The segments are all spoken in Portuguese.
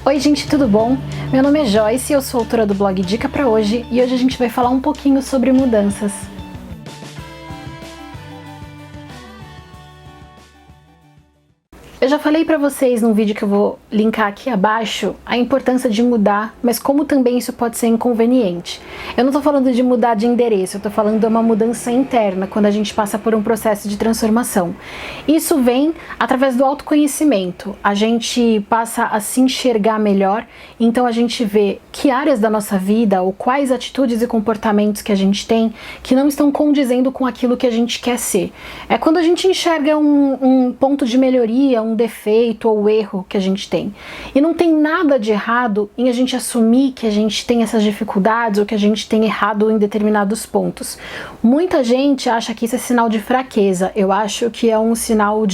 Oi gente, tudo bom? Meu nome é Joyce e eu sou autora do blog Dica Pra Hoje e hoje a gente vai falar um pouquinho sobre mudanças. Eu já falei pra vocês num vídeo que eu vou linkar aqui abaixo a importância de mudar, mas como também isso pode ser inconveniente. Eu não tô falando de mudar de endereço, eu tô falando de uma mudança interna, quando a gente passa por um processo de transformação. Isso vem através do autoconhecimento. A gente passa a se enxergar melhor, então a gente vê que áreas da nossa vida ou quais atitudes e comportamentos que a gente tem que não estão condizendo com aquilo que a gente quer ser. É quando a gente enxerga um ponto de melhoria, um defeito ou erro que a gente tem. E não tem nada de errado em a gente assumir que a gente tem essas dificuldades ou que a gente tem errado em determinados pontos. Muita gente acha que isso é sinal de fraqueza. Eu acho que é um sinal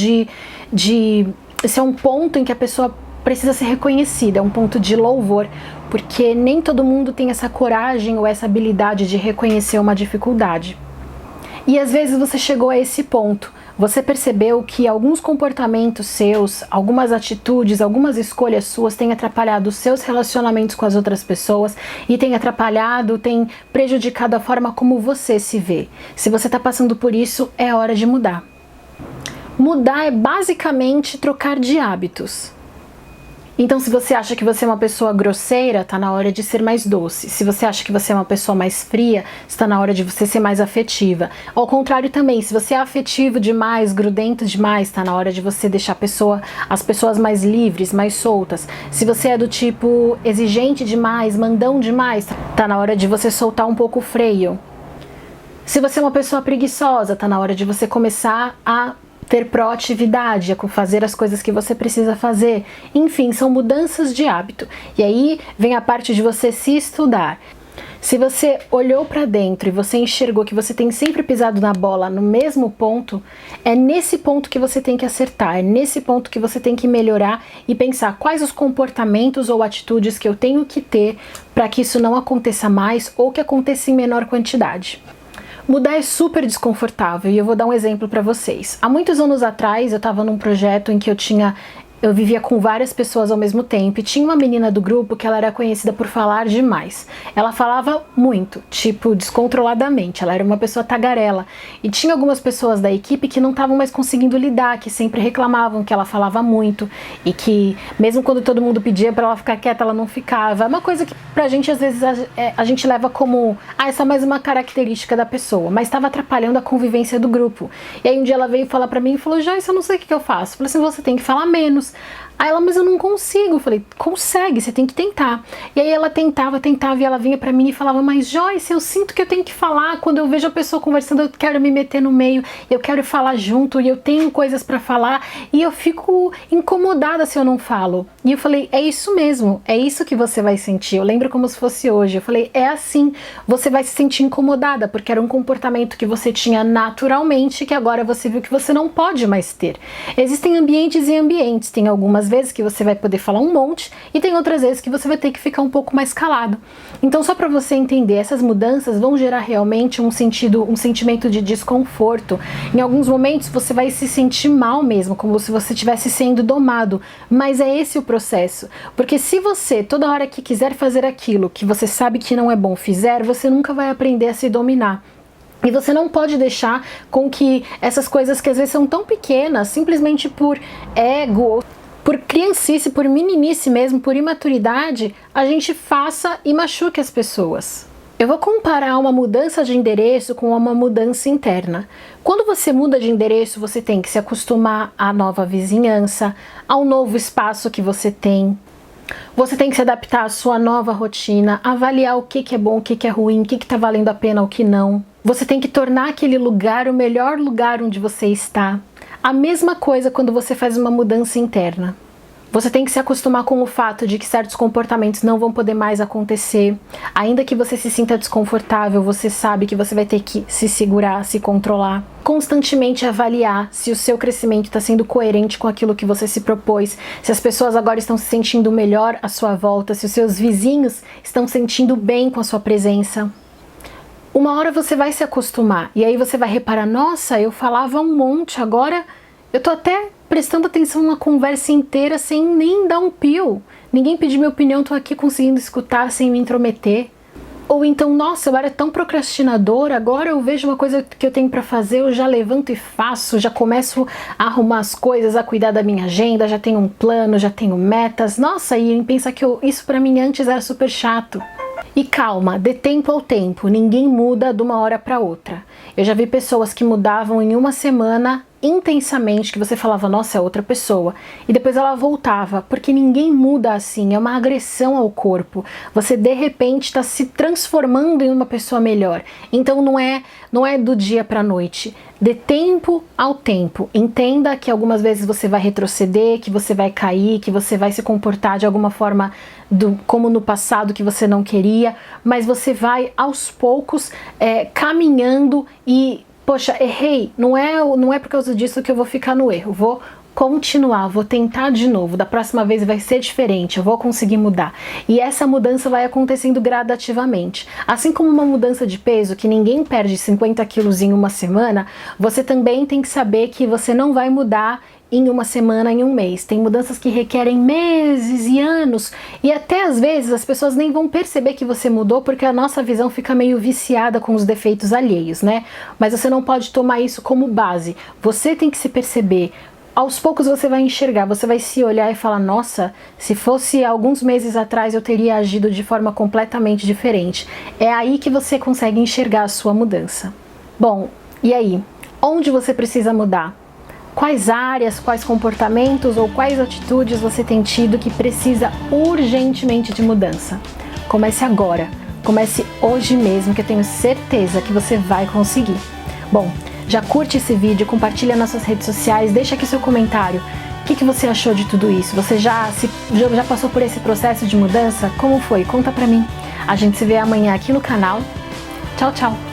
esse é um ponto em que a pessoa precisa ser reconhecida, é um ponto de louvor, porque nem todo mundo tem essa coragem ou essa habilidade de reconhecer uma dificuldade. E às vezes você chegou a esse ponto, você percebeu que alguns comportamentos seus, algumas atitudes, algumas escolhas suas têm atrapalhado os seus relacionamentos com as outras pessoas e têm atrapalhado, têm prejudicado a forma como você se vê. Se você está passando por isso, é hora de mudar. Mudar é basicamente trocar de hábitos. Então, se você acha que você é uma pessoa grosseira, tá na hora de ser mais doce. Se você acha que você é uma pessoa mais fria, está na hora de você ser mais afetiva. Ao contrário também, se você é afetivo demais, grudento demais, tá na hora de você deixar as pessoas mais livres, mais soltas. Se você é do tipo exigente demais, mandão demais, tá na hora de você soltar um pouco o freio. Se você é uma pessoa preguiçosa, tá na hora de você começar a ter proatividade, a fazer as coisas que você precisa fazer. Enfim, são mudanças de hábito. E aí vem a parte de você se estudar. Se você olhou para dentro e você enxergou que você tem sempre pisado na bola no mesmo ponto, é nesse ponto que você tem que acertar, é nesse ponto que você tem que melhorar e pensar quais os comportamentos ou atitudes que eu tenho que ter para que isso não aconteça mais ou que aconteça em menor quantidade. Mudar é super desconfortável e eu vou dar um exemplo para vocês. Há muitos anos atrás eu estava num projeto em que eu vivia com várias pessoas ao mesmo tempo e tinha uma menina do grupo que ela era conhecida por falar demais. Ela falava muito, tipo, descontroladamente, ela era uma pessoa tagarela. E tinha algumas pessoas da equipe que não estavam mais conseguindo lidar, que sempre reclamavam que ela falava muito e que mesmo quando todo mundo pedia para ela ficar quieta, ela não ficava. É uma coisa que pra gente às vezes a gente leva como, essa é mais uma característica da pessoa, mas estava atrapalhando a convivência do grupo. E aí um dia ela veio falar pra mim e falou: Joyce, eu não sei o que eu faço. Eu falei assim: você tem que falar menos. Aí ela, mas eu não consigo. Eu falei: consegue, você tem que tentar. E aí ela tentava e ela vinha pra mim e falava: mas Joyce, eu sinto que eu tenho que falar. Quando eu vejo a pessoa conversando, eu quero me meter no meio, eu quero falar junto e eu tenho coisas pra falar e eu fico incomodada se eu não falo. E eu falei: é isso mesmo, é isso que você vai sentir. Eu lembro como se fosse hoje. Eu falei: é assim, você vai se sentir incomodada, porque era um comportamento que você tinha naturalmente, que agora você viu que você não pode mais ter. Existem ambientes e ambientes, tem algumas vezes que você vai poder falar um monte e tem outras vezes que você vai ter que ficar um pouco mais calado. Então, só para você entender, essas mudanças vão gerar realmente um sentimento de desconforto. Em alguns momentos você vai se sentir mal mesmo, como se você estivesse sendo domado, mas é esse o processo. Porque se você, toda hora que quiser fazer aquilo que você sabe que não é bom fizer, você nunca vai aprender a se dominar. E você não pode deixar com que essas coisas que às vezes são tão pequenas, simplesmente por ego, por criancice, por meninice mesmo, por imaturidade, a gente faça e machuque as pessoas. Eu vou comparar uma mudança de endereço com uma mudança interna. Quando você muda de endereço, você tem que se acostumar à nova vizinhança, ao novo espaço que você tem. Você tem que se adaptar à sua nova rotina, avaliar o que é bom, o que é ruim, o que está valendo a pena, o que não. Você tem que tornar aquele lugar o melhor lugar onde você está. A mesma coisa quando você faz uma mudança interna. Você tem que se acostumar com o fato de que certos comportamentos não vão poder mais acontecer. Ainda que você se sinta desconfortável, você sabe que você vai ter que se segurar, se controlar. Constantemente avaliar se o seu crescimento está sendo coerente com aquilo que você se propôs, se as pessoas agora estão se sentindo melhor à sua volta, se os seus vizinhos estão se sentindo bem com a sua presença. Uma hora você vai se acostumar e aí você vai reparar: nossa, eu falava um monte, agora eu tô até prestando atenção na conversa inteira sem nem dar um pio. ninguém pediu minha opinião, tô aqui conseguindo escutar sem me intrometer. Ou então, nossa, eu era tão procrastinadora, agora eu vejo uma coisa que eu tenho pra fazer, eu já levanto e faço, já começo a arrumar as coisas, a cuidar da minha agenda, já tenho um plano, já tenho metas. Nossa, e pensa que isso pra mim antes era super chato. E calma, dê tempo ao tempo, ninguém muda de uma hora para outra. Eu já vi pessoas que mudavam em uma semana intensamente, que você falava, nossa, é outra pessoa, e depois ela voltava, porque ninguém muda assim, é uma agressão ao corpo. Você de repente está se transformando em uma pessoa melhor. Então não é do dia para a noite. Dê tempo ao tempo. Entenda que algumas vezes você vai retroceder, que você vai cair, que você vai se comportar de alguma forma como no passado que você não queria, mas você vai aos poucos caminhando e, poxa, errei, não é por causa disso que eu vou ficar no erro, vou continuar, vou tentar de novo, da próxima vez vai ser diferente, eu vou conseguir mudar. E essa mudança vai acontecendo gradativamente. Assim como uma mudança de peso, que ninguém perde 50 quilos em uma semana, você também tem que saber que você não vai mudar em uma semana, em um mês. Tem mudanças que requerem meses e anos, e até às vezes as pessoas nem vão perceber que você mudou, porque a nossa visão fica meio viciada com os defeitos alheios, né? Mas você não pode tomar isso como base. Você tem que se perceber. Aos poucos você vai enxergar, você vai se olhar e falar, nossa, se fosse alguns meses atrás eu teria agido de forma completamente diferente. É aí que você consegue enxergar a sua mudança. Bom, e aí? Onde você precisa mudar? Quais áreas, quais comportamentos ou quais atitudes você tem tido que precisa urgentemente de mudança? Comece agora, comece hoje mesmo, que eu tenho certeza que você vai conseguir. Bom, já curte esse vídeo, compartilha nas suas redes sociais, deixa aqui seu comentário. O que você achou de tudo isso? Você já passou por esse processo de mudança? Como foi? Conta pra mim. A gente se vê amanhã aqui no canal. Tchau, tchau!